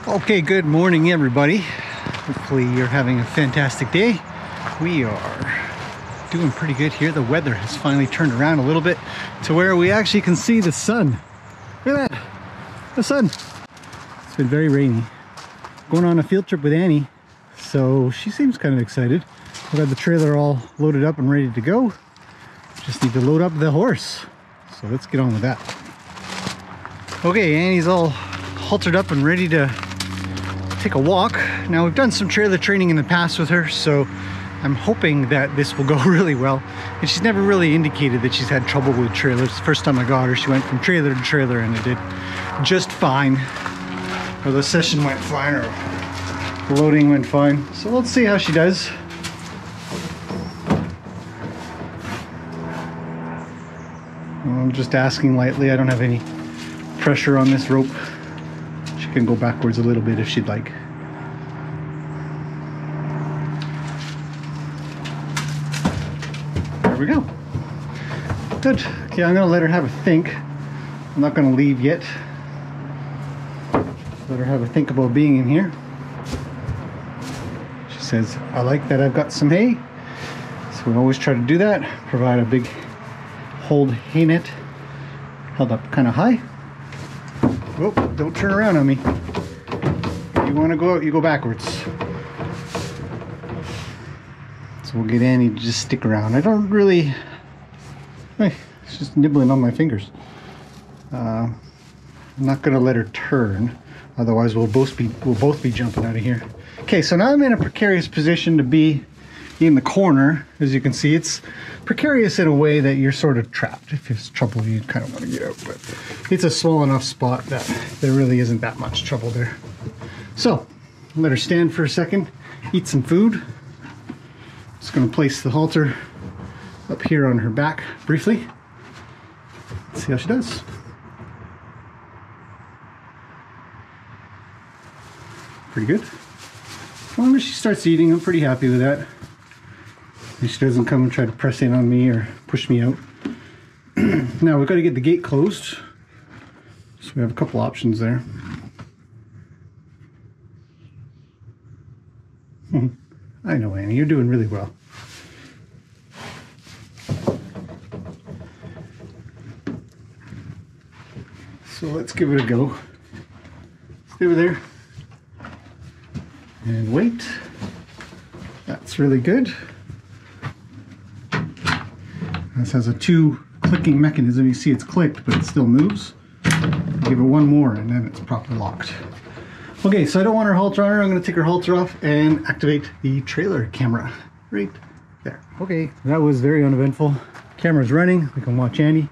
Okay, good morning everybody. Hopefully you're having a fantastic day. We are doing pretty good here. The weather has finally turned around a little bit to where we actually can see the sun. Look at that, the sun. It's been very rainy. Going on a field trip with Annie, so she seems kind of excited. I've got the trailer all loaded up and ready to go. Just need to load up the horse. So let's get on with that. Okay, Annie's all haltered up and ready to take a walk. Now, we've done some trailer training in the past with her, so I'm hoping that this will go really well. And she's never really indicated that she's had trouble with trailers. The first time I got her, she went from trailer to trailer and it did just fine. Or the session went fine, or the loading went fine. So let's see how she does. I'm just asking lightly. I don't have any pressure on this rope. She can go backwards a little bit if she'd like. There we go. Good. Okay, I'm gonna let her have a think. I'm not gonna leave yet. Let her have a think about being in here. She says, I like that I've got some hay. So we always try to do that. Provide a big hold hay net. Held up kind of high. Oh, don't turn around on me. You want to go out, you go backwards. So we'll get Annie to just stick around. I don't really... Hey, it's just nibbling on my fingers. I'm not going to let her turn. Otherwise we'll both be jumping out of here. Okay, so now I'm in a precarious position to be in the corner. As you can see, it's precarious in a way that you're sort of trapped. If there's trouble, you kind of want to get out, but it's a small enough spot that there really isn't that much trouble there. So let her stand for a second, eat some food. Just going to place the halter up here on her back briefly. Let's see how she does. Pretty good. As long as she starts eating, I'm pretty happy with that. And she doesn't come and try to press in on me or push me out. Now we've got to get the gate closed. So we have a couple options there. I know, Annie, you're doing really well. So let's give it a go. Stay over there. And wait. That's really good. This has a 2 clicking mechanism. You see it's clicked, but it still moves. Give it one more and then it's properly locked. Okay, so I don't want her halter on her. I'm going to take her halter off and activate the trailer camera right there. Okay, that was very uneventful. Camera's running. We can watch Annie.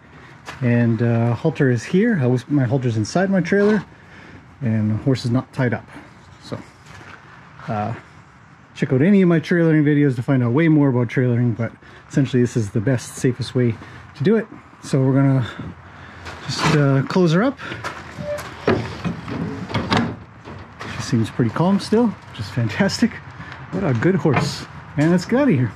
And halter is here. My halter's inside my trailer. And the horse is not tied up. So, check out any of my trailering videos to find out way more about trailering, but essentially this is the best, safest way to do it. So we're gonna just close her up. She seems pretty calm still, which is fantastic. What a good horse. And let's get out of here.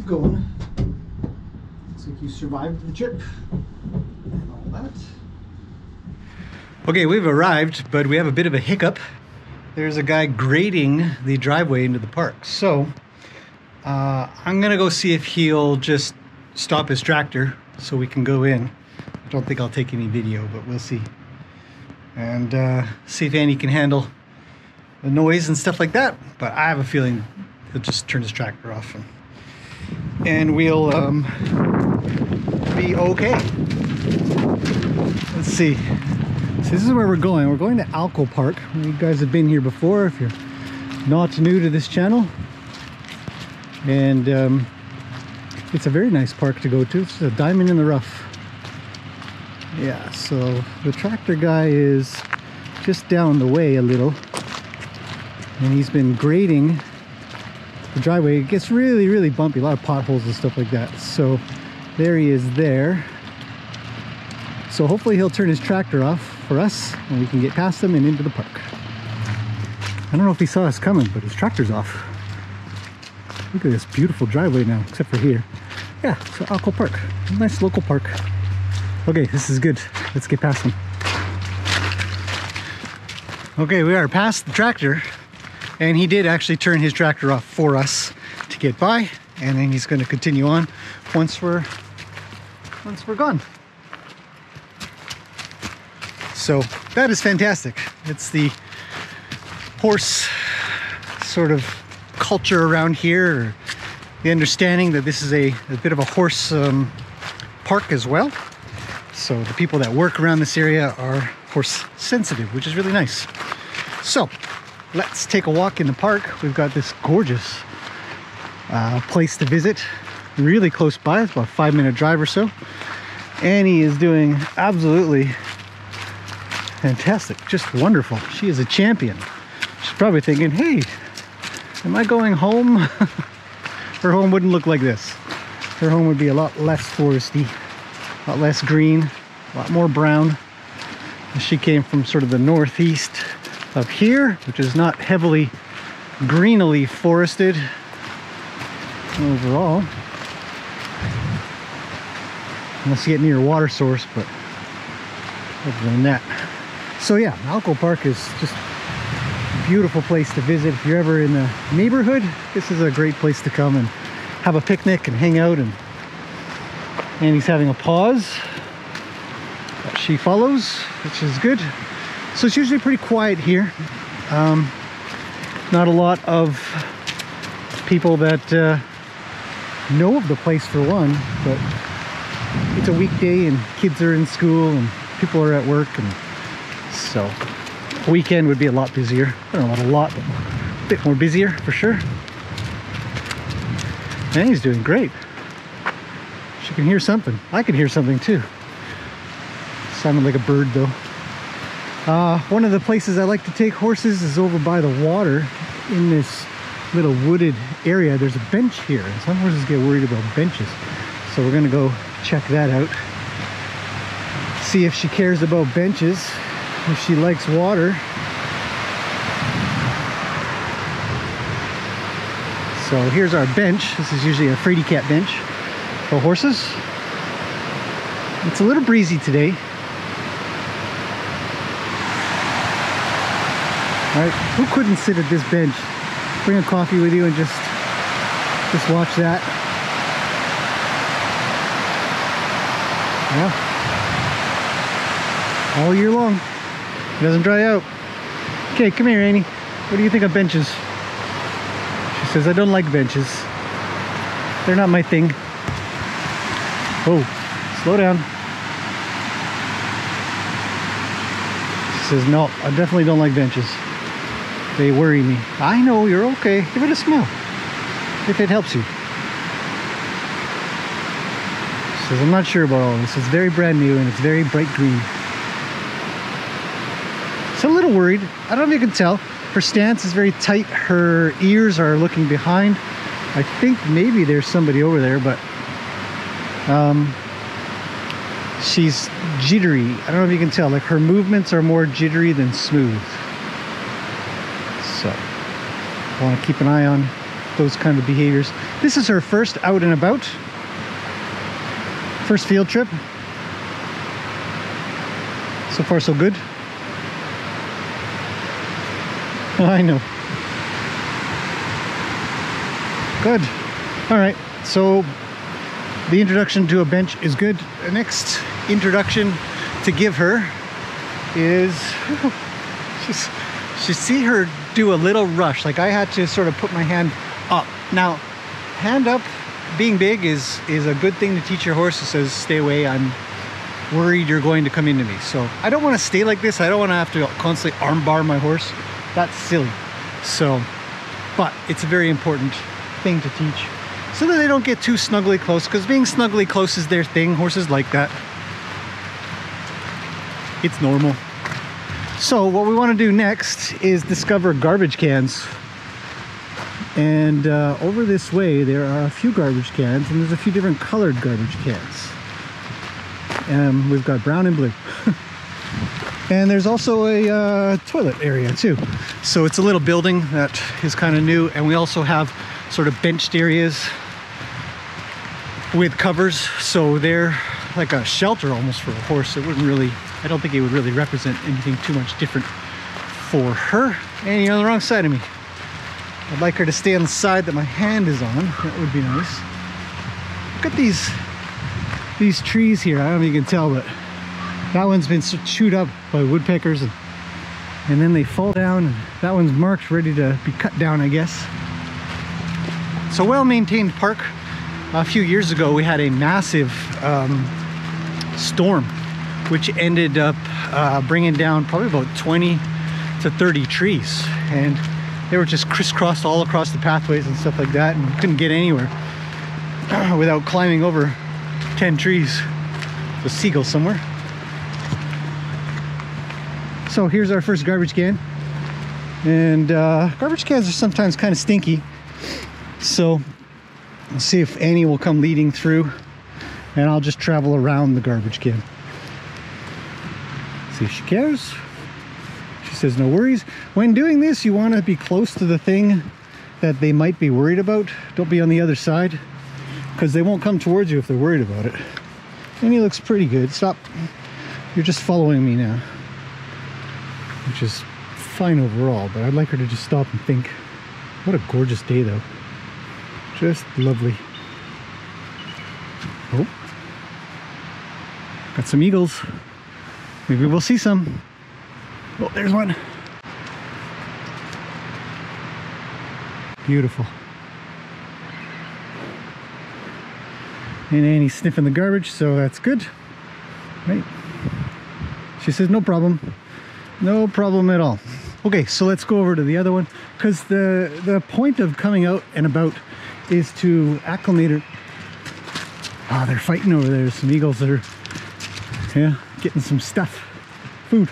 it going? Looks like you survived the trip and all that. Okay, we've arrived, but we have a bit of a hiccup. There's a guy grading the driveway into the park. So I'm gonna go see if he'll just stop his tractor so we can go in. I don't think I'll take any video, but we'll see. And see if Andy can handle the noise and stuff like that. But I have a feeling he'll just turn his tractor off and we'll be okay. Let's see. So this is where we're going. We're going to Alco Park. You guys have been here before if you're not new to this channel. And it's a very nice park to go to. It's a diamond in the rough. Yeah, so the tractor guy is just down the way a little. And he's been grading the driveway. It gets really, really bumpy. A lot of potholes and stuff like that. So there he is there. So hopefully he'll turn his tractor off for us and we can get past him and into the park. I don't know if he saw us coming, but his tractor's off. Look at this beautiful driveway now, except for here. Yeah, so Alco Park. Nice local park. Okay, this is good. Let's get past him. Okay, we are past the tractor, and he did actually turn his tractor off for us to get by, and then he's going to continue on once we're gone. So that is fantastic. It's the horse sort of culture around here, the understanding that this is a bit of a horse park as well. So the people that work around this area are horse sensitive, which is really nice. So let's take a walk in the park. We've got this gorgeous place to visit, really close by. It's about a 5-minute drive or so. Annie is doing absolutely fantastic, just wonderful. She is a champion. She's probably thinking, hey, am I going home? Her home wouldn't look like this. Her home would be a lot less foresty, a lot less green, a lot more brown. She came from sort of the northeast of here, which is not heavily greenily forested overall, unless you get near a water source, but other than that. So yeah, Alco Park is just a beautiful place to visit. If you're ever in the neighborhood, this is a great place to come and have a picnic and hang out. And Andy's having a pause that she follows, which is good. So it's usually pretty quiet here. Not a lot of people that know of the place for one, but it's a weekday and kids are in school and people are at work, and so weekend would be a lot busier. I don't know about a lot, but a bit more busier for sure. And he's doing great. She can hear something. I can hear something too. Sounded like a bird though. One of the places I like to take horses is over by the water in this little wooded area. There's a bench here, and some horses get worried about benches. So we're gonna go check that out. See if she cares about benches, if she likes water. So here's our bench. This is usually a fraidy cat bench for horses. It's a little breezy today. All right, who couldn't sit at this bench? Bring a coffee with you and just watch that. Yeah. All year long. It doesn't dry out. Okay, come here, Annie. What do you think of benches? She says, I don't like benches. They're not my thing. Oh, slow down. She says, no, I definitely don't like benches. They worry me. I know, you're okay. Give it a smell, if it helps you. She says, I'm not sure about all this. It's very brand new and it's very bright green. She's a little worried. I don't know if you can tell. Her stance is very tight. Her ears are looking behind. I think maybe there's somebody over there, but she's jittery. I don't know if you can tell. Like, her movements are more jittery than smooth. So I want to keep an eye on those kind of behaviors. This is her first out and about, first field trip. So far so good. Oh, I know. Good. All right, so the introduction to a bench is good. The next introduction to give her is just see her do a little rush. Like I had to sort of put my hand up. Now, hand up being big is a good thing to teach your horse. It says, stay away, I'm worried you're going to come into me. So I don't want to stay like this. I don't want to have to constantly arm bar my horse. That's silly. So, but it's a very important thing to teach so that they don't get too snugly close, because being snugly close is their thing. Horses like that. It's normal. So what we want to do next is discover garbage cans. And over this way there are a few garbage cans, and there's a few different colored garbage cans. We've got brown and blue. And there's also a toilet area too. So it's a little building that is kind of new, and we also have sort of benched areas with covers, so they're like a shelter almost for a horse. It wouldn't really, I don't think it would really represent anything too much different for her. And you're on the wrong side of me. I'd like her to stay on the side that my hand is on. That would be nice. Look at these trees here. I don't know if you can tell, but that one's been chewed up by woodpeckers, and then they fall down, and that one's marked, ready to be cut down, I guess. It's a well-maintained park. A few years ago we had a massive storm which ended up bringing down probably about 20 to 30 trees, and they were just crisscrossed all across the pathways and stuff like that, and couldn't get anywhere without climbing over 10 trees. There's a seagull somewhere. So here's our first garbage can, and garbage cans are sometimes kind of stinky, so we'll see if Annie will come leading through, and I'll just travel around the garbage can. See if she cares. She says no worries. When doing this, you want to be close to the thing that they might be worried about. Don't be on the other side, because they won't come towards you if they're worried about it. Annie looks pretty good. Stop. You're just following me now, which is fine overall, but I'd like her to just stop and think. What a gorgeous day though. Just lovely. Oh, got some eagles. Maybe we'll see some. Oh, there's one. Beautiful. And Annie's sniffing the garbage, so that's good. Right? She says no problem. No problem at all. Okay, so let's go over to the other one, because the point of coming out and about is to acclimate her. Ah, they're fighting over there. Some eagles that are, yeah, getting some stuff, food.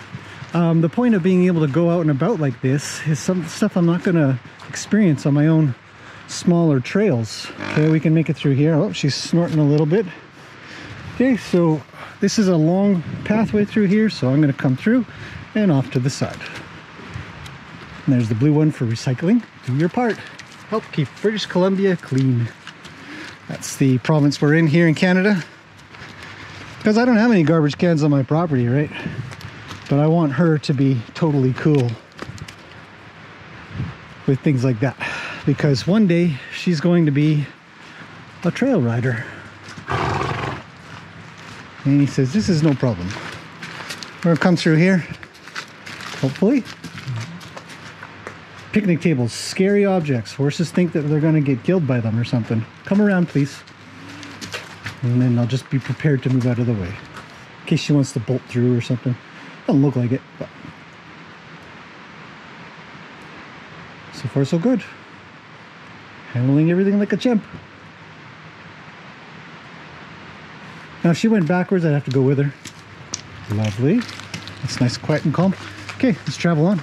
The point of being able to go out and about like this is some stuff I'm not going to experience on my own smaller trails. Okay, we can make it through here. Oh, she's snorting a little bit. Okay, so this is a long pathway through here, so I'm going to come through and off to the side. And there's the blue one for recycling. Do your part. Help keep British Columbia clean. That's the province we're in here in Canada. Because I don't have any garbage cans on my property, right? But I want her to be totally cool with things like that. Because one day she's going to be a trail rider. And he says, this is no problem. We're gonna come through here, hopefully. Picnic tables, scary objects. Horses think that they're going to get killed by them or something. Come around, please. And then I'll just be prepared to move out of the way, in case she wants to bolt through or something. Doesn't look like it, but so far so good. Handling everything like a chimp. Now if she went backwards, I'd have to go with her. Lovely. That's nice, quiet and calm. Okay, let's travel on.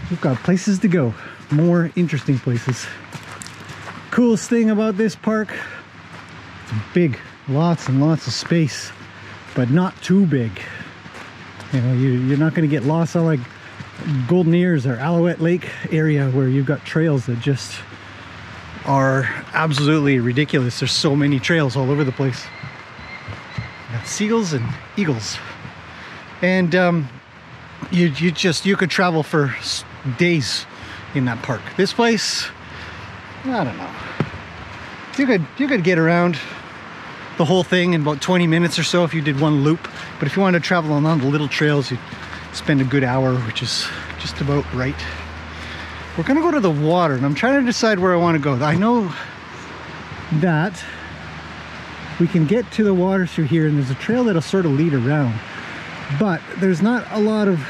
We've got places to go, more interesting places. Coolest thing about this park, it's big, lots and lots of space, but not too big. You know, you're not going to get lost on like Golden Ears or Alouette Lake area where you've got trails that just are absolutely ridiculous. There's so many trails all over the place. You got seagulls and eagles. And you could travel for days in that park. This place, I don't know. You could get around the whole thing in about 20 minutes or so if you did one loop. But if you wanted to travel along the little trails, you'd spend a good hour, which is just about right. We're gonna go to the water, and I'm trying to decide where I want to go. I know that we can get to the water through here, and there's a trail that'll sort of lead around, but there's not a lot of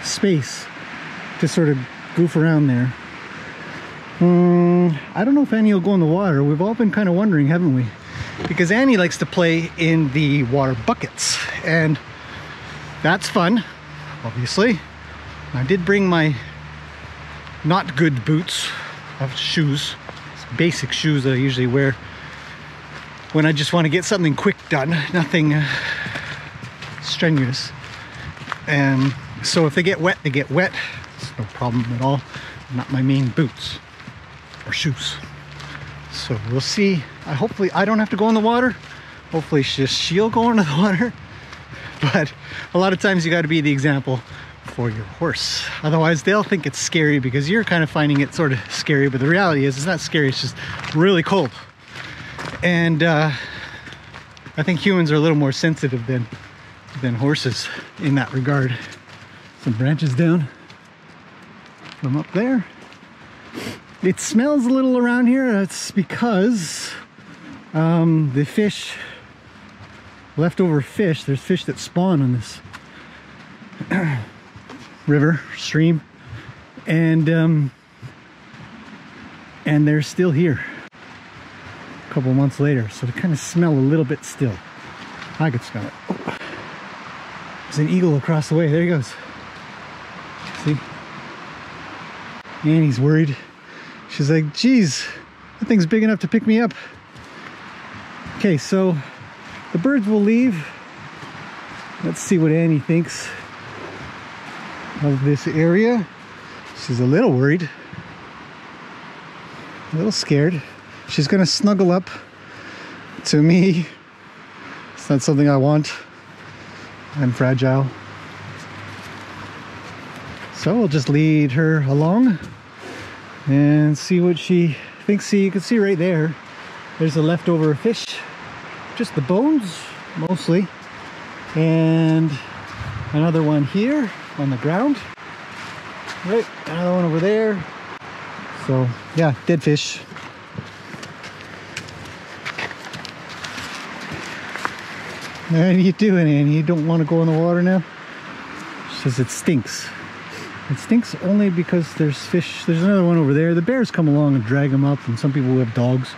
space to sort of goof around there. I don't know if Annie will go in the water. We've all been kind of wondering, haven't we? Because Annie likes to play in the water buckets, and that's fun, obviously. I did bring my not good boots. I have shoes, basic shoes that I usually wear when I just want to get something quick done, nothing strenuous. And so if they get wet, they get wet. It's no problem at all. Not my main boots or shoes. So we'll see. Hopefully I don't have to go in the water. Hopefully she'll go into the water. But a lot of times you got to be the example for your horse. Otherwise they'll think it's scary because you're kind of finding it sort of scary. But the reality is it's not scary. It's just really cold. And I think humans are a little more sensitive than horses in that regard. Some branches down from up there. It smells a little around here. That's because the fish, leftover fish, there's fish that spawn on this river, stream, and they're still here a couple months later, so they kind of smell a little bit still. I could smell it. Oh. There's an eagle across the way. There he goes. See? Annie's worried. She's like, geez, that thing's big enough to pick me up. Okay, so the birds will leave. Let's see what Annie thinks of this area. She's a little worried, a little scared. She's gonna snuggle up to me. It's not something I want. I'm fragile. So we'll just lead her along and see what she thinks. See, you can see right there, there's a leftover fish, just the bones mostly, and another one here on the ground, right, another one over there. So yeah, dead fish. How are you doing, Annie? You don't want to go in the water now? She says it stinks. It stinks only because there's fish. There's another one over there. The bears come along and drag them up, and some people who have dogs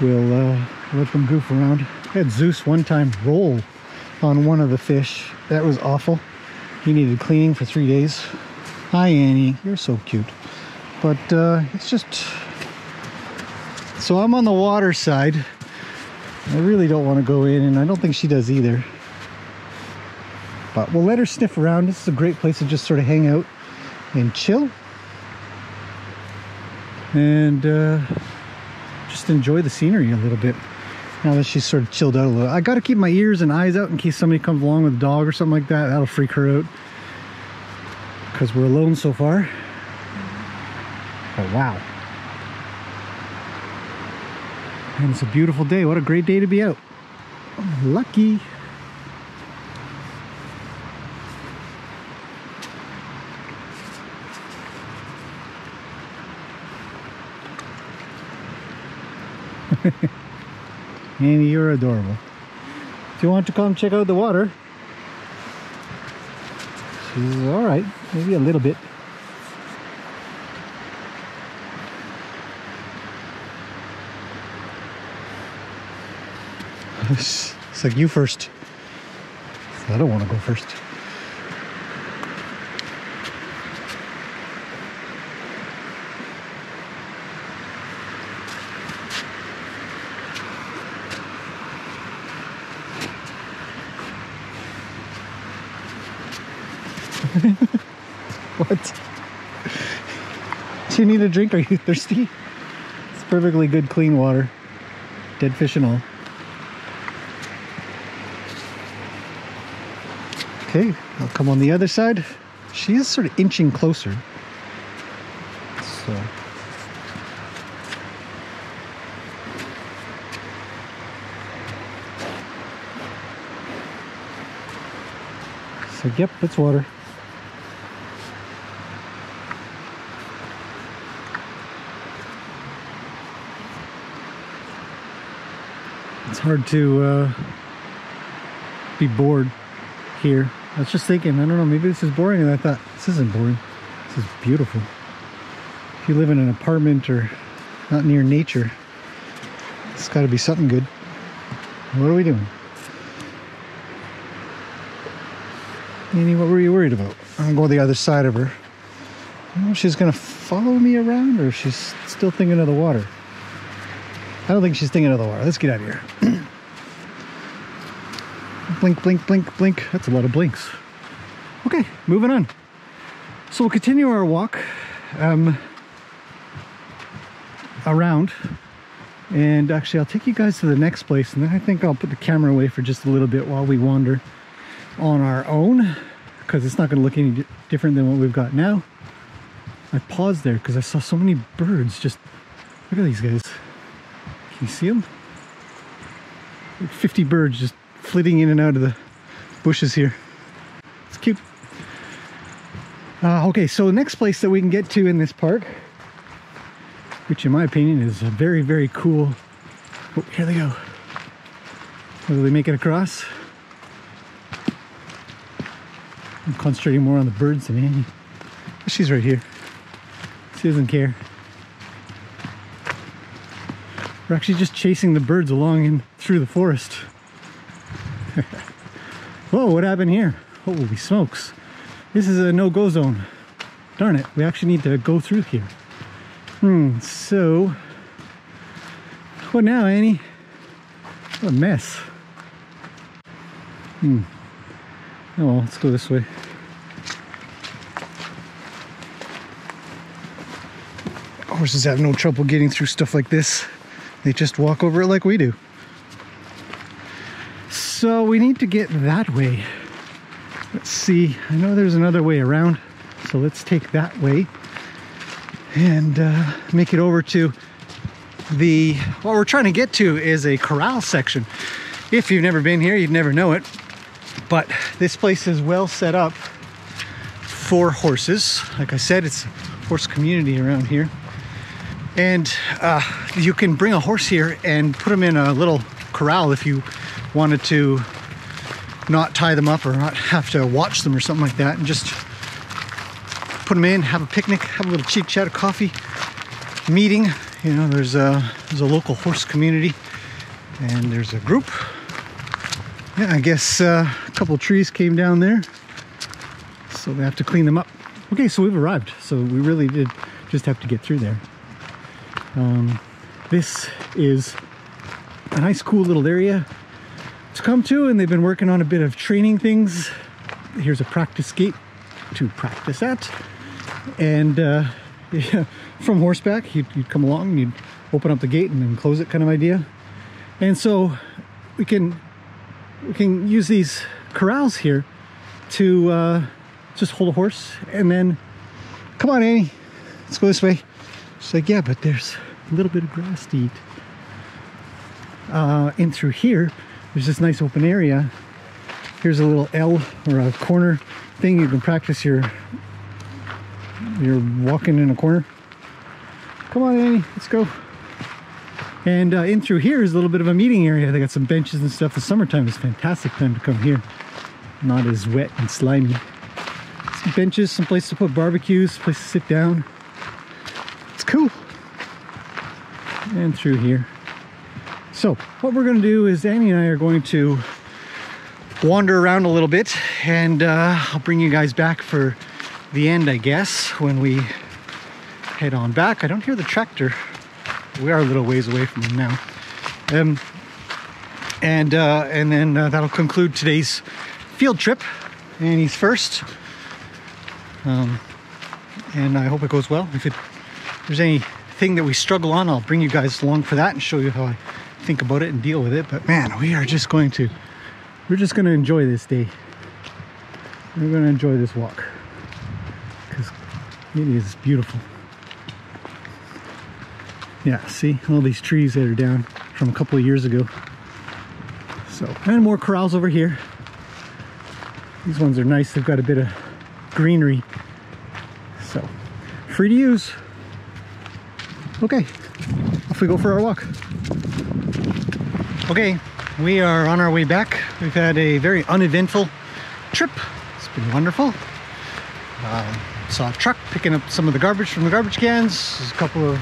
will let them goof around. I had Zeus one time roll on one of the fish. That was awful. He needed cleaning for 3 days. Hi, Annie. You're so cute. But it's just... So I'm on the water side. I really don't want to go in, and I don't think she does either. But we'll let her sniff around. This is a great place to just sort of hang out and chill. And just enjoy the scenery a little bit. Now that she's sort of chilled out a little. I got to keep my ears and eyes out in case somebody comes along with a dog or something like that. That'll freak her out. Because we're alone so far. But wow. And it's a beautiful day. What a great day to be out. Lucky. Annie, you're adorable. Do you want to come check out the water? She's alright. Maybe a little bit. It's like you first. I don't want to go first. What? Do you need a drink? Are you thirsty? It's Perfectly good, clean water. Dead fish and all. Okay, I'll come on the other side. She is sort of inching closer. So yep, it's water. It's hard to be bored here. I was just thinking, I don't know, maybe this is boring, and I thought, this isn't boring. This is beautiful. If you live in an apartment or not near nature, it's got to be something good. What are we doing? Annie, what were you worried about? I'm going to the other side of her. I don't know if she's going to follow me around or if she's still thinking of the water. I don't think she's thinking of the water. Let's get out of here. Blink, blink, blink, blink. That's a lot of blinks. Okay, moving on. So we'll continue our walk around. And actually, I'll take you guys to the next place. And then I think I'll put the camera away for just a little bit while we wander on our own, because it's not going to look any different than what we've got now. I paused there because I saw so many birds. Just look at these guys. Can you see them? Like 50 birds just flitting in and out of the bushes here. It's cute. Okay, so the next place that we can get to in this park, which in my opinion is a very, very cool. Oh, here they go. Will they make it across? I'm concentrating more on the birds than Annie. She's right here. She doesn't care. We're actually just chasing the birds along in through the forest. Whoa, what happened here? Holy smokes. This is a no-go zone. Darn it, we actually need to go through here. So... what now, Annie? What a mess. Oh, well, let's go this way. Horses have no trouble getting through stuff like this. They just walk over it like we do. So we need to get that way. Let's see. I know there's another way around. So let's take that way and make it over to the... what we're trying to get to is a corral section. If you've never been here, you'd never know it. But this place is well set up for horses. Like I said, it's a horse community around here. And you can bring a horse here and put them in a little corral if you wanted to not tie them up or not have to watch them or something like that, and just put them in, have a picnic, have a little chit chat, a coffee meeting. You know, there's a local horse community and there's a group. Yeah, I guess a couple trees came down there, so they have to clean them up. Okay, so we've arrived. So we really did just have to get through there. This is a nice, cool little area to come to, and they've been working on a bit of training things. Here's a practice gate to practice at, and yeah, from horseback, you'd come along and you'd open up the gate and then close it, kind of idea. And so we can use these corrals here to just hold a horse, and then come on, Annie, let's go this way. She's like, yeah, but there's a little bit of grass to eat. In through here, there's this nice open area. Here's a little L or a corner thing. You can practice your walking in a corner. Come on, Annie, let's go. And in through here is a little bit of a meeting area. They got some benches and stuff. The summertime is a fantastic time to come here. Not as wet and slimy. Some benches, some place to put barbecues, place to sit down. It's cool. And through here. So what we're going to do is Annie and I are going to wander around a little bit, and I'll bring you guys back for the end, I guess, when we head on back. I don't hear the tractor. We are a little ways away from them now. And then that'll conclude today's field trip. Annie's first. And I hope it goes well. If there's any thing that we struggle on. I'll bring you guys along for that and show you how I think about it and deal with it. But man, we're just going to enjoy this day. We're going to enjoy this walk because it is beautiful. Yeah, see all these trees that are down from a couple of years ago. So, and more corrals over here. These ones are nice. They've got a bit of greenery. So, free to use. Okay, off we go for our walk. Okay, we are on our way back. We've had a very uneventful trip. It's been wonderful. Saw a truck picking up some of the garbage from the garbage cans. There's a couple of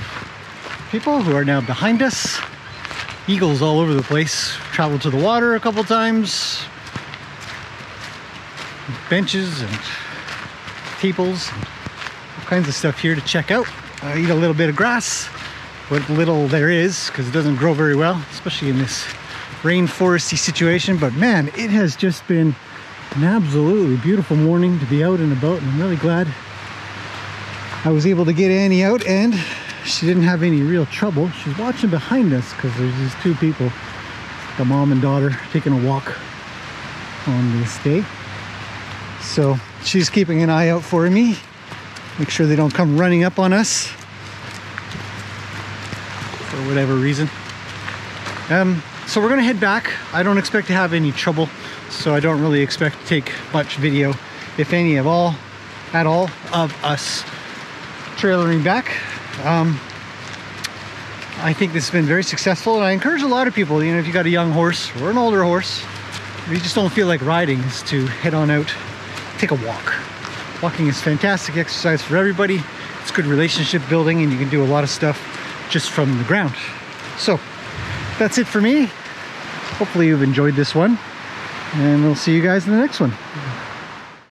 people who are now behind us. Eagles all over the place. Traveled to the water a couple times. Benches and tables and all kinds of stuff here to check out. Eat a little bit of grass, what little there is, because it doesn't grow very well, especially in this rainforesty situation. But man, it has just been an absolutely beautiful morning to be out and about, and I'm really glad I was able to get Annie out and she didn't have any real trouble. She's watching behind us because there's these two people, the mom and daughter, taking a walk on this day. So she's keeping an eye out for me. Make sure they don't come running up on us for whatever reason. So we're gonna head back. I don't expect to have any trouble, so I don't really expect to take much video, if any at all, of us trailering back. I think this has been very successful, and I encourage a lot of people, you know, if you got a young horse or an older horse, if you just don't feel like riding, is to head on out, take a walk. Walking is fantastic exercise for everybody. It's good relationship building, and you can do a lot of stuff just from the ground. So that's it for me. Hopefully you've enjoyed this one, and we'll see you guys in the next one.